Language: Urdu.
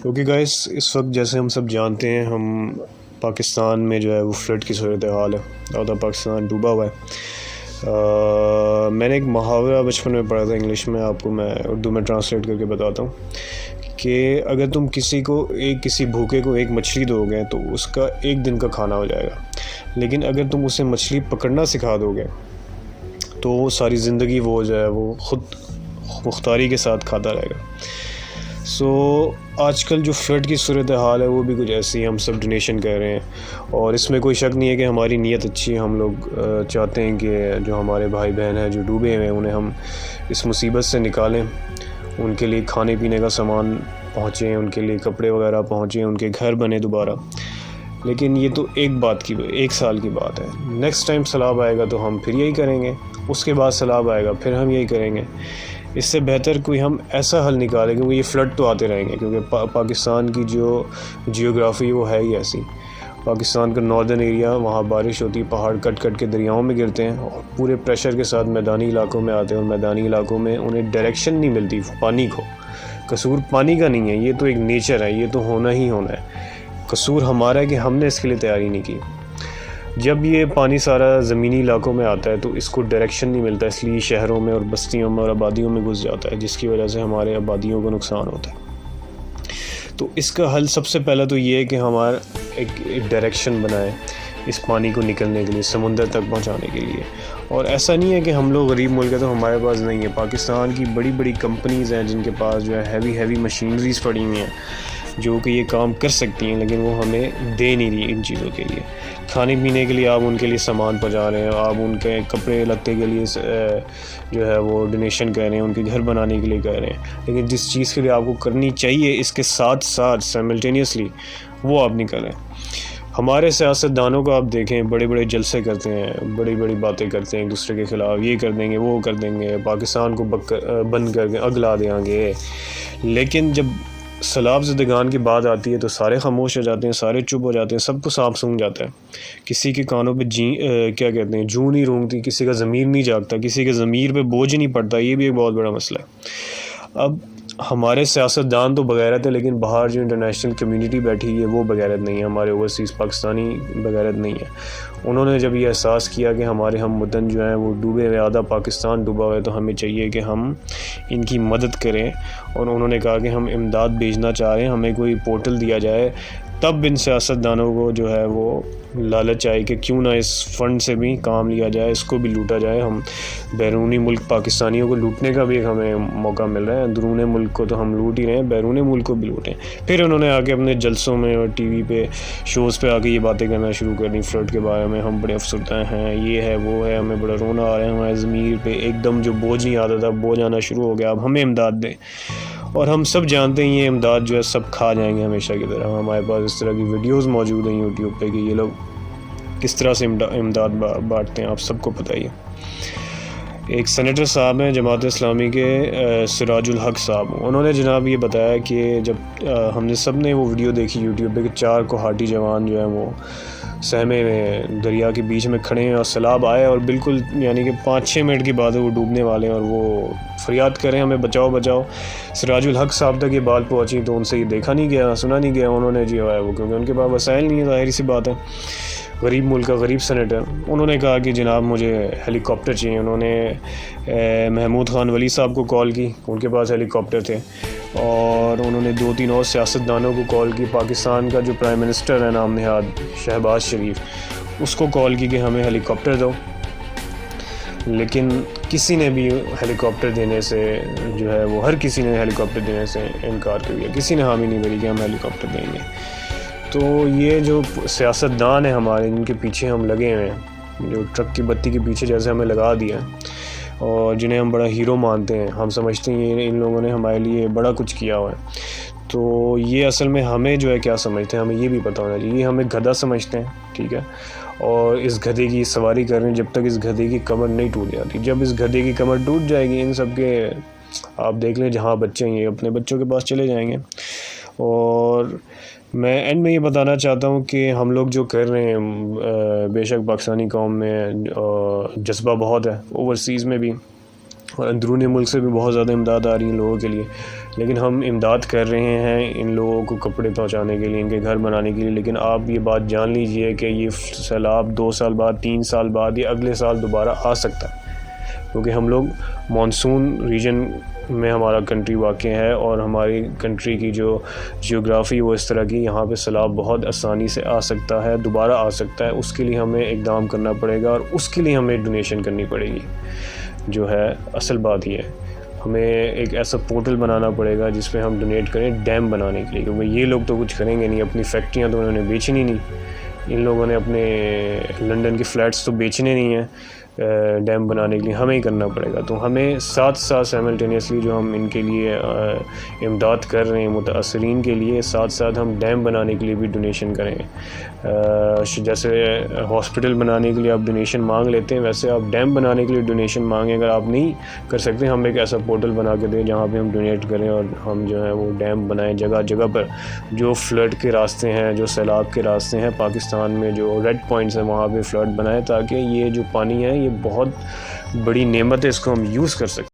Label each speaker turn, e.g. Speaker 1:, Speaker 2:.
Speaker 1: اوکے گائس، اس وقت جیسے ہم سب جانتے ہیں ہم پاکستان میں جو ہے وہ فلڈ کی صورتحال ہے، آدھا پاکستان ڈوبا ہوا ہے۔ میں نے ایک محاورہ بچپن میں پڑھا تھا انگلش میں، آپ کو میں اردو میں ٹرانسلیٹ کر کے بتاتا ہوں کہ اگر تم کسی بھوکے کو ایک مچھلی دو گے تو اس کا ایک دن کا کھانا ہو جائے گا، لیکن اگر تم اسے مچھلی پکڑنا سکھا دو گے تو ساری زندگی وہ جو ہے وہ خود مختاری کے ساتھ کھاتا رہے گا۔ آج کل جو فلڈ کی صورتحال ہے وہ بھی کچھ ایسی ہے، ہم سب ڈونیشن کر رہے ہیں اور اس میں کوئی شک نہیں ہے کہ ہماری نیت اچھی ہے۔ ہم لوگ چاہتے ہیں کہ جو ہمارے بھائی بہن ہیں جو ڈوبے ہوئے ہیں انہیں ہم اس مصیبت سے نکالیں، ان کے لیے کھانے پینے کا سامان پہنچیں، ان کے لیے کپڑے وغیرہ پہنچیں، ان کے گھر بنے دوبارہ۔ لیکن یہ تو ایک سال کی بات ہے، نیکسٹ ٹائم سیلاب آئے گا تو ہم پھر یہی کریں گے، اس کے بعد سیلاب آئے گا پھر ہم یہی کریں گے۔ اس سے بہتر کوئی ہم ایسا حل نکالیں، کیونکہ یہ فلڈ تو آتے رہیں گے، کیونکہ پاکستان کی جو جیوگرافی وہ ہے ہی ایسی۔ پاکستان کا ناردرن ایریا، وہاں بارش ہوتی ہے، پہاڑ کٹ کٹ کے دریاؤں میں گرتے ہیں اور پورے پریشر کے ساتھ میدانی علاقوں میں آتے ہیں، اور میدانی علاقوں میں انہیں ڈائریکشن نہیں ملتی پانی کو۔ قصور پانی کا نہیں ہے، یہ تو ایک نیچر ہے، یہ تو ہونا ہی ہونا ہے۔ قصور ہمارا ہے کہ ہم نے اس کے لیے تیاری نہیں کی۔ جب یہ پانی سارا زمینی علاقوں میں آتا ہے تو اس کو ڈائریکشن نہیں ملتا، اس لیے شہروں میں اور بستیوں میں اور آبادیوں میں گھس جاتا ہے، جس کی وجہ سے ہمارے آبادیوں کو نقصان ہوتا ہے۔ تو اس کا حل سب سے پہلا تو یہ ہے کہ ہمارا ایک ڈائریکشن بنائے اس پانی کو نکلنے کے لیے، سمندر تک پہنچانے کے لیے۔ اور ایسا نہیں ہے کہ ہم لوگ غریب ملک ہیں تو ہمارے پاس نہیں ہے۔ پاکستان کی بڑی بڑی کمپنیز ہیں جن کے پاس جو ہے ہیوی مشینریز پڑی ہوئی ہیں جو کہ یہ کام کر سکتی ہیں، لیکن وہ ہمیں دے نہیں رہی ان چیزوں کے لیے۔ کھانے پینے کے لیے آپ ان کے لیے سامان پہنچا رہے ہیں، آپ ان کے کپڑے لتے کے لیے جو ہے وہ ڈونیشن کر رہے ہیں، ان کے گھر بنانے کے لیے کر رہے ہیں، لیکن جس چیز کے لیے آپ کو کرنی چاہیے اس کے ساتھ ساتھ سائملٹینیسلی وہ آپ نہیں کر رہے ہیں۔ ہمارے سیاستدانوں کو آپ دیکھیں، بڑے بڑے جلسے کرتے ہیں، بڑی بڑی باتیں کرتے ہیں ایک دوسرے کے خلاف، یہ کر دیں گے وہ کر دیں گے، پاکستان کو بند کر کے اگلا دیں گے، لیکن جب سیلاب زدگان کی بات آتی ہے تو سارے خاموش ہو جاتے ہیں، سارے چپ ہو جاتے ہیں، سب کو سانپ سونگھ جاتا ہے، کسی کے کانوں پہ جوں نہیں رونگتی، کسی کا ضمیر نہیں جاگتا، کسی کے ضمیر پہ بوجھ نہیں پڑتا۔ یہ بھی ایک بہت بڑا مسئلہ ہے۔ اب ہمارے سیاستدان تو بغیرت ہے، لیکن باہر جو انٹرنیشنل کمیونٹی بیٹھی ہے وہ بغیرت نہیں ہے، ہمارے اوورسیز پاکستانی بغیرت نہیں ہے۔ انہوں نے جب یہ احساس کیا کہ ہمارے ہم وطن جو ہیں وہ ڈوبے ہوئے، آدھا پاکستان ڈوبا ہوا ہے، تو ہمیں چاہیے کہ ہم ان کی مدد کریں، اور انہوں نے کہا کہ ہم امداد بھیجنا چاہ رہے ہیں، ہمیں کوئی پورٹل دیا جائے۔ تب ان سیاستدانوں کو جو ہے وہ لالچ آئی کہ کیوں نہ اس فنڈ سے بھی کام لیا جائے، اس کو بھی لوٹا جائے۔ ہم بیرونی ملک پاکستانیوں کو لوٹنے کا بھی ایک ہمیں موقع مل رہا ہے، اندرون ملک کو تو ہم لوٹ ہی رہے ہیں، بیرون ملک کو بھی لوٹیں۔ پھر انہوں نے آ کے اپنے جلسوں میں اور ٹی وی پہ شوز پہ آ کے یہ باتیں کرنا شروع کر دیں فلڈ کے بارے میں، ہم بڑے افسردہ ہیں، یہ ہے وہ ہے، ہمیں بڑا رونا آ رہا ہے، ہمارے ضمیر پہ ایک دم جو بوجھ نہیں آتا تھا بوجھ آنا شروع ہو گیا، اب ہمیں امداد دیں۔ اور ہم سب جانتے ہیں یہ امداد جو ہے سب کھا جائیں گے ہمیشہ کی طرح۔ ہمارے پاس اس طرح کی ویڈیوز موجود ہیں یوٹیوب پہ کہ یہ لوگ کس طرح سے امداد بانٹتے ہیں، آپ سب کو پتہ ہی ہے۔ ایک سینیٹر صاحب ہیں جماعت اسلامی کے، سراج الحق صاحب، انہوں نے جناب یہ بتایا کہ جب ہم نے سب نے وہ ویڈیو دیکھی یوٹیوب پہ کہ 4 کوہاٹی جوان جو ہیں وہ سہمے میں دریا کے بیچ میں کھڑے ہیں اور سیلاب آئے، اور بالکل یعنی کہ 5-6 منٹ کی بات ہے وہ ڈوبنے والے ہیں، اور وہ فریاد کریں ہمیں بچاؤ بچاؤ۔ سراج الحق صاحب تک یہ بات پہنچی تو ان سے یہ دیکھا نہیں گیا، سنا نہیں گیا، انہوں نے جو ہے وہ، کیونکہ ان کے پاس وسائل نہیں ہے، ظاہری سی بات ہے، غریب ملک کا غریب سینیٹر، انہوں نے کہا کہ جناب مجھے ہیلی کاپٹر چاہیے۔ انہوں نے محمود خان ولی صاحب کو کال کی، ان کے پاس ہیلی کاپٹر تھے، اور انہوں نے 2-3 اور سیاستدانوں کو کال کی، پاکستان کا جو پرائم منسٹر ہے نام نہاد شہباز شریف، اس کو کال کی کہ ہمیں ہیلی کاپٹر دو، لیکن کسی نے بھی ہیلی کاپٹر دینے سے جو ہے وہ، ہر کسی نے ہیلی کاپٹر دینے سے انکار کر دیا، کسی نے حامی نہیں بھری کہ ہم ہیلی کاپٹر دیں گے۔ تو یہ جو سیاستدان ہیں ہمارے، جن کے پیچھے ہم لگے ہوئے ہیں، جو ٹرک کی بتی کے پیچھے جیسے ہمیں لگا دیا ہے، اور جنہیں ہم بڑا ہیرو مانتے ہیں، ہم سمجھتے ہیں ان لوگوں نے ہمارے لیے بڑا کچھ کیا ہوا ہے، تو یہ اصل میں ہمیں جو ہے کیا سمجھتے ہیں، ہمیں یہ بھی پتہ ہونا چاہیے، یہ ہمیں گدھا سمجھتے ہیں، ٹھیک ہے، اور اس گدھے کی سواری کر رہے ہیں جب تک اس گدھے کی کمر نہیں ٹوٹ جاتی۔ جب اس گدھے کی کمر ٹوٹ جائے گی، ان سب کے آپ دیکھ لیں جہاں بچے ہیں یہ اپنے بچوں کے پاس چلے جائیں گے۔ اور میں اینڈ میں یہ بتانا چاہتا ہوں کہ ہم لوگ جو کر رہے ہیں، بے شک پاکستانی قوم میں جذبہ بہت ہے، اوورسیز میں بھی اور اندرونی ملک سے بھی بہت زیادہ امداد آ رہی ہے لوگوں کے لیے، لیکن ہم امداد کر رہے ہیں ان لوگوں کو کپڑے پہنچانے کے لیے، ان کے گھر بنانے کے لیے، لیکن آپ یہ بات جان لیجئے کہ یہ سیلاب 2 سال بعد، 3 سال بعد یا اگلے سال دوبارہ آ سکتا ہے، کیونکہ ہم لوگ مانسون ریجن میں ہمارا کنٹری واقع ہے، اور ہماری کنٹری کی جو جیوگرافی وہ اس طرح کی، یہاں پہ سیلاب بہت آسانی سے آ سکتا ہے، دوبارہ آ سکتا ہے۔ اس کے لیے ہمیں اقدام کرنا پڑے گا، اور اس کے لیے ہمیں ڈونیشن کرنی پڑے گی۔ جو ہے اصل بات یہ ہے، ہمیں ایک ایسا پورٹل بنانا پڑے گا جس پہ ہم ڈونیٹ کریں ڈیم بنانے کے لیے، کیونکہ یہ لوگ تو کچھ کریں گے نہیں، اپنی فیکٹریاں تو انہوں نے بیچنی نہیں، ان لوگوں نے اپنے لنڈن کی فلیٹس تو بیچنے نہیں ہیں، ڈیم بنانے کے لیے ہمیں ہی کرنا پڑے گا۔ تو ہمیں ساتھ ساتھ سائملٹینیسلی جو ہم ان کے لیے امداد کر رہے ہیں متاثرین کے لیے، ساتھ ساتھ ہم ڈیم بنانے کے لیے بھی ڈونیشن کریں۔ جیسے ہاسپٹل بنانے کے لیے آپ ڈونیشن مانگ لیتے ہیں، ویسے آپ ڈیم بنانے کے لیے ڈونیشن مانگیں۔ اگر آپ نہیں کر سکتے، ہم ایک ایسا پورٹل بنا کے دیں جہاں پہ ہم ڈونیٹ کریں، اور ہم جو ہے وہ ڈیم بنائیں جگہ جگہ پر، جو فلڈ کے راستے ہیں، جو سیلاب کے راستے ہیں پاکستان میں، جو ریڈ پوائنٹس ہیں، وہاں پہ فلڈ بنائیں، تاکہ یہ جو پانی ہے یہ بہت بڑی نعمت ہے، اس کو ہم یوز کر سکیں۔